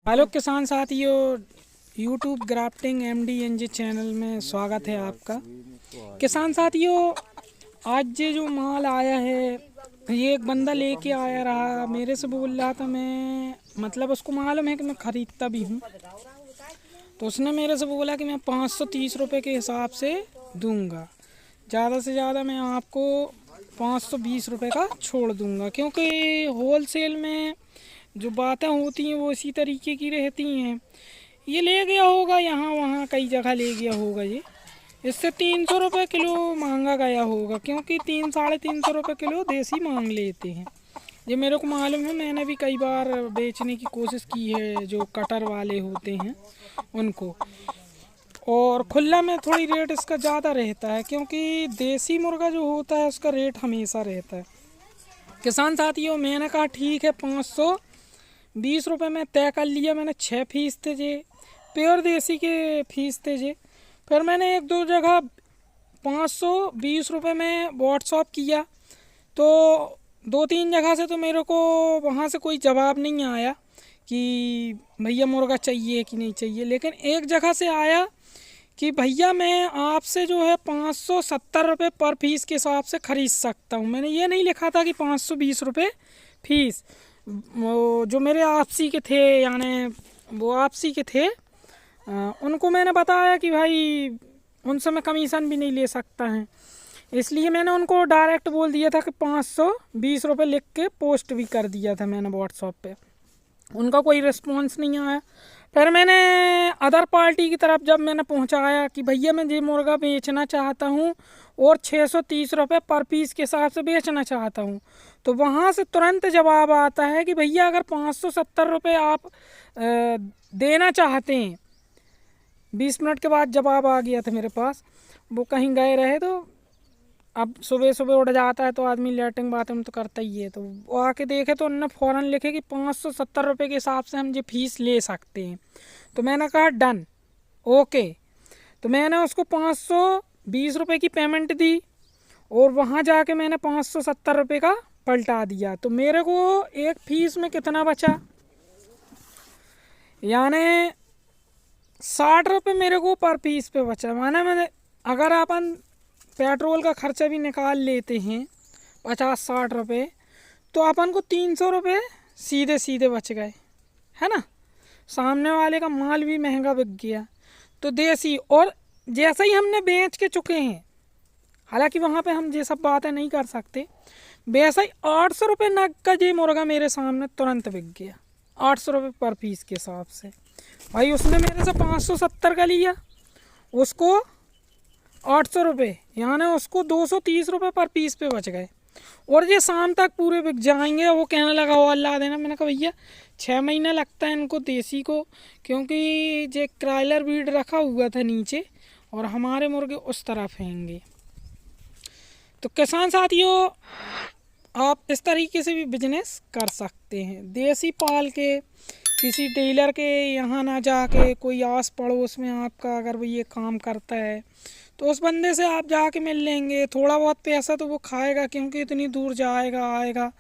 Hello किसान साथियों, YouTube grafting MDNG channel में स्वागत है आपका। किसान साथियों, आज ये जो माल आया है ये एक बंदा लेके आया रहा, मेरे से बोल रहा था, मैं मतलब उसको मालूम है कि मैं ख़रीदता भी हूँ, तो उसने मेरे से बोला कि मैं 530 रुपये के हिसाब से दूंगा। ज़्यादा से ज़्यादा मैं आपको 520 रुपये का छोड़ दूंगा, क्योंकि होलसेल में जो बातें होती हैं वो इसी तरीके की रहती हैं। ये ले गया होगा यहाँ वहाँ कई जगह ले गया होगा, ये इससे 300 रुपये किलो मांगा गया होगा, क्योंकि 300-350 रुपये किलो देसी मांग लेते हैं। ये मेरे को मालूम है, मैंने भी कई बार बेचने की कोशिश की है जो कटर वाले होते हैं उनको। और खुला में थोड़ी रेट इसका ज़्यादा रहता है, क्योंकि देसी मुर्गा जो होता है उसका रेट हमेशा रहता है। किसान साथियों, मैंने कहा ठीक है 520 रुपये में तय कर लिया। मैंने 6 फीस थे जे प्योर देसी के फीस थे जे। फिर मैंने एक दो जगह 520 रुपये में व्हाट्सअप किया, तो 2-3 जगह से तो मेरे को वहाँ से कोई जवाब नहीं आया कि भैया मुर्गा चाहिए कि नहीं चाहिए। लेकिन एक जगह से आया कि भैया मैं आपसे जो है 570 रुपये पर फीस के हिसाब से ख़रीद सकता हूँ। मैंने ये नहीं लिखा था कि 520 रुपये फीस। वो जो मेरे आपसी के थे, यानी वो आपसी के थे, उनको मैंने बताया कि भाई उनसे मैं कमीशन भी नहीं ले सकता है, इसलिए मैंने उनको डायरेक्ट बोल दिया था कि 520 रुपये लिख के पोस्ट भी कर दिया था मैंने व्हाट्सएप पे। उनका कोई रिस्पॉन्स नहीं आया। फिर मैंने अदर पार्टी की तरफ जब मैंने पहुंचाया कि भैया मैं ये मुर्गा बेचना चाहता हूं और 630 रुपये पर पीस के हिसाब से बेचना चाहता हूं, तो वहां से तुरंत जवाब आता है कि भैया अगर 570 रुपये आप देना चाहते हैं। 20 मिनट के बाद जवाब आ गया था मेरे पास। वो कहीं गए रहे, तो अब सुबह सुबह उठ जाता है तो आदमी लेटरिंग बाथरूम तो करता ही है, तो वो आके देखे तो उन्होंने फ़ौरन लिखे कि 570 रुपये के हिसाब से हम ये फ़ीस ले सकते हैं। तो मैंने कहा डन, ओके। तो मैंने उसको 520 रुपये की पेमेंट दी और वहाँ जाके मैंने 570 रुपये का पलटा दिया। तो मेरे को एक फ़ीस में कितना बचा, यानी 60 रुपये मेरे को पर पीस पे बचा। मैंने अगर अपन पेट्रोल का खर्चा भी निकाल लेते हैं 50-60 रुपये, तो अपन को 300 रुपये सीधे सीधे बच गए, है ना। सामने वाले का माल भी महंगा बिक गया। तो देसी, और जैसे ही हमने बेच के चुके हैं, हालांकि वहाँ पे हम ये सब बातें नहीं कर सकते, वैसा ही 800 रुपये नग का ये मुर्गा मेरे सामने तुरंत बिक गया, 800 रुपये पर पीस के हिसाब से। भाई उसने मेरे से 570 का लिया, उसको 800 रुपये, यानी उसको 230 रुपये पर पीस पे बच गए। और ये शाम तक पूरे बिक जाएंगे। वो कहने लगा वो अल्लाह देना। मैंने कहा भैया 6 महीने लगता है इनको देसी को, क्योंकि ये क्राइलर ब्रीड रखा हुआ था नीचे और हमारे मुर्गे उस तरफ हैंगे। तो किसान साथियों, आप इस तरीके से भी बिजनेस कर सकते हैं, देसी पाल के, किसी डीलर के यहाँ ना जाके। कोई आस पड़ोस में आपका अगर वो ये काम करता है तो उस बंदे से आप जाके मिल लेंगे। थोड़ा बहुत पैसा तो वो खाएगा, क्योंकि इतनी दूर जाएगा आएगा,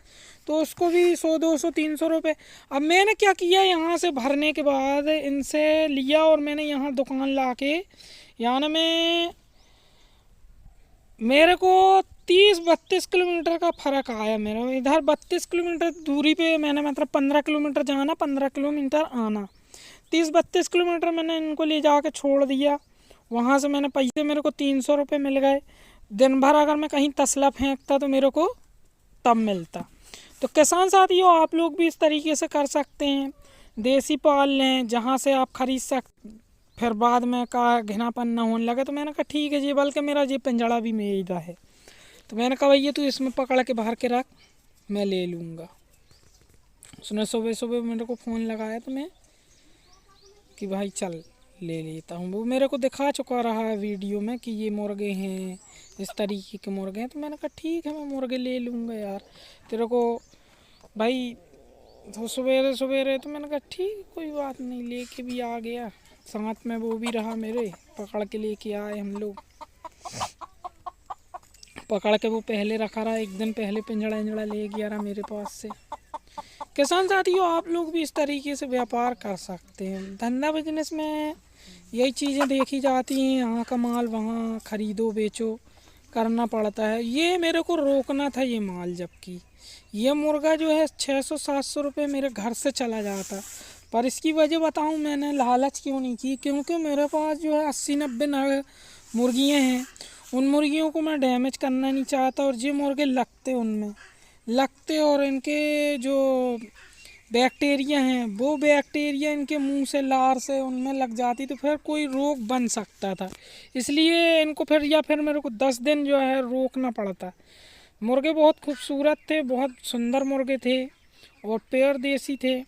तो उसको भी 100-200-300 रुपये। अब मैंने क्या किया, यहाँ से भरने के बाद इनसे लिया और मैंने यहाँ दुकान ला के, यानी मेरे को 30-32 किलोमीटर का फ़र्क आया। मेरा इधर 32 किलोमीटर दूरी पे मैंने, मतलब 15 किलोमीटर जाना 15 किलोमीटर आना, 30-32 किलोमीटर मैंने इनको ले जा कर छोड़ दिया। वहाँ से मैंने पैसे, मेरे को 300 रुपये मिल गए। दिन भर अगर मैं कहीं तसला फेंकता तो मेरे को तब मिलता। तो किसान साथियों, आप लोग भी इस तरीके से कर सकते हैं, देसी पाल लें जहाँ से आप ख़रीद सकते। फिर बाद में का घिनापन ना होने लगे, तो मैंने कहा ठीक है जी, बल्कि मेरा ये पिंजड़ा भी मेरा है, तो मैंने कहा भैया तू इसमें पकड़ के बाहर के रख, मैं ले लूँगा। उसने सुबह सुबह मेरे को फ़ोन लगाया तो मैं कि भाई चल ले लेता हूँ। वो मेरे को दिखा चुका रहा है वीडियो में कि ये मुर्गे हैं, इस तरीके के मुर्गे हैं। तो मैंने कहा ठीक है, मैं मुर्गे ले लूँगा यार तेरे को भाई। तो सवेरे सवेरे तो मैंने कहा ठीक, कोई बात नहीं, लेके भी आ गया, साथ में वो भी रहा मेरे, पकड़ के लेके आए हम लोग। पकड़ के वो पहले रखा रहा, एक दिन पहले पिंजड़ा इंजड़ा ले गया रहा मेरे पास से किसान साथियों, आप लोग भी इस तरीके से व्यापार कर सकते हैं। धंधा बिजनेस में यही चीज़ें देखी जाती हैं, यहाँ का माल वहाँ ख़रीदो बेचो करना पड़ता है। ये मेरे को रोकना था ये माल, जबकि ये मुर्गा जो है 600-700 रुपये मेरे घर से चला जाता। पर इसकी वजह बताऊं मैंने लालच क्यों नहीं की, क्योंकि मेरे पास जो है 80-90 नग मुर्गियाँ हैं। उन मुर्गियों को मैं डैमेज करना नहीं चाहता, और ये मुर्गे लगते उनमें लगते और इनके जो बैक्टीरिया हैं वो बैक्टीरिया इनके मुंह से लार से उनमें लग जाती, तो फिर कोई रोग बन सकता था। इसलिए इनको फिर मेरे को 10 दिन जो है रोकना पड़ता। मुर्गे बहुत खूबसूरत थे, बहुत सुंदर मुर्गे थे और प्योर देसी थे,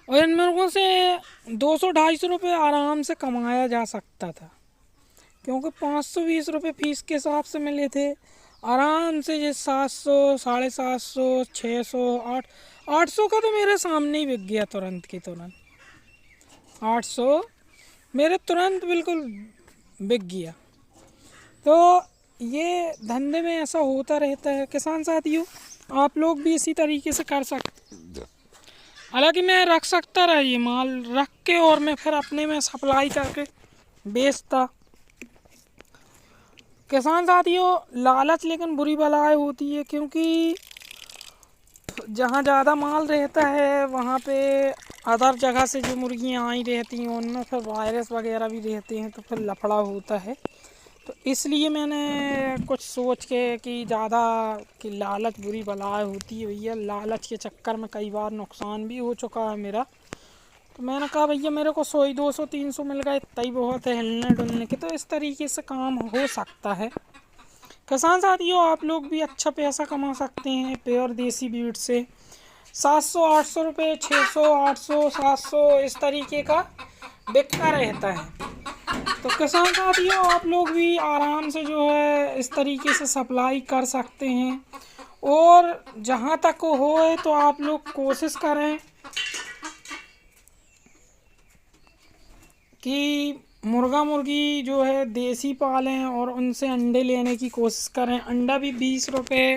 और इन मुर्गों से 200-250 रुपये आराम से कमाया जा सकता था, क्योंकि 520 रुपये फीस के हिसाब से मिले थे। आराम से ये 700, 750, 600, 800 का तो मेरे सामने ही बिक गया तुरंत की तुरंत। 800 मेरे तुरंत बिल्कुल बिक गया। तो ये धंधे में ऐसा होता रहता है किसान साथियों, आप लोग भी इसी तरीके से कर सकते। हालांकि मैं रख सकता रहा ये माल रख के, और मैं फिर अपने में सप्लाई करके बेचता। किसान साथियों, लालच लेकिन बुरी बलाएँ होती है, क्योंकि जहाँ ज़्यादा माल रहता है वहाँ पे अदर जगह से जो मुर्गियाँ आई रहती हैं उनमें फिर वायरस वगैरह भी रहते हैं, तो फिर लफड़ा होता है। तो इसलिए मैंने कुछ सोच के कि ज़्यादा कि लालच बुरी बलाएँ होती है भैया, लालच के चक्कर में कई बार नुकसान भी हो चुका है मेरा। तो मैंने कहा भैया मेरे को 100, 200, 300 मिल गए, इतना ही बहुत है हिलने डुलने के। तो इस तरीके से काम हो सकता है। किसान साथियों, आप लोग भी अच्छा पैसा कमा सकते हैं प्योर देसी ब्रीड से। 700-800 रुपये, 600, 800, 700 इस तरीके का बिकता रहता है। तो किसान साथियों, आप लोग भी आराम से जो है इस तरीके से सप्लाई कर सकते हैं। और जहाँ तक हो तो आप लोग कोशिश करें कि मुर्गा मुर्गी जो है देसी पालें और उनसे अंडे लेने की कोशिश करें। अंडा भी 20 रुपये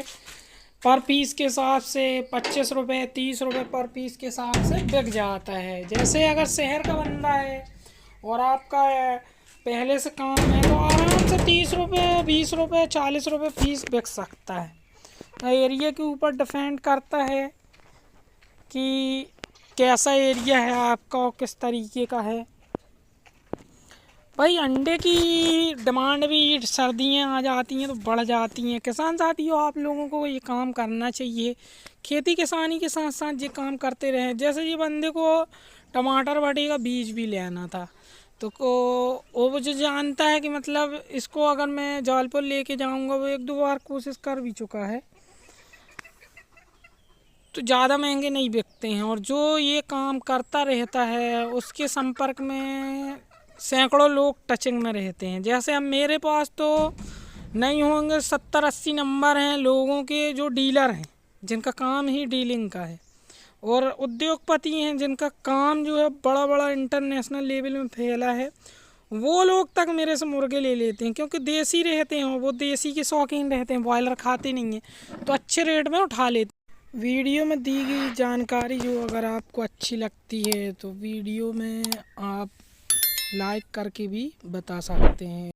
पर पीस के हिसाब से, 25 रुपये, 30 रुपये पर पीस के हिसाब से बिक जाता है। जैसे अगर शहर का बंदा है और आपका पहले से काम है तो आराम से 30 रुपये, 20 रुपये, 40 रुपये पीस बिक सकता है। तो एरिया के ऊपर डिपेंड करता है कि कैसा एरिया है आपका और किस तरीके का है। भाई अंडे की डिमांड भी सर्दियाँ आ जाती हैं तो बढ़ जाती हैं। किसान साथियों, आप लोगों को ये काम करना चाहिए। खेती किसानी के साथ साथ ये काम करते रहें। जैसे ये बंदे को टमाटर भटे का बीज भी लेना था, तो वो मुझे जानता है कि मतलब इसको अगर मैं जबलपुर लेके जाऊंगा, वो 1-2 बार कोशिश कर भी चुका है, तो ज़्यादा महंगे नहीं बिकते हैं। और जो ये काम करता रहता है उसके संपर्क में सैकड़ों लोग टचिंग में रहते हैं। जैसे अब मेरे पास तो नहीं होंगे 70-80 नंबर हैं लोगों के जो डीलर हैं, जिनका काम ही डीलिंग का है, और उद्योगपति हैं जिनका काम जो है बड़ा बड़ा इंटरनेशनल लेवल में फैला है। वो लोग तक मेरे से मुर्गे ले लेते हैं, क्योंकि देसी रहते हैं, वो देसी के शौकीन रहते हैं, बॉयलर खाते नहीं हैं, तो अच्छे रेट में उठा लेते हैं। वीडियो में दी गई जानकारी जो अगर आपको अच्छी लगती है तो वीडियो में आप लाइक करके भी बता सकते हैं।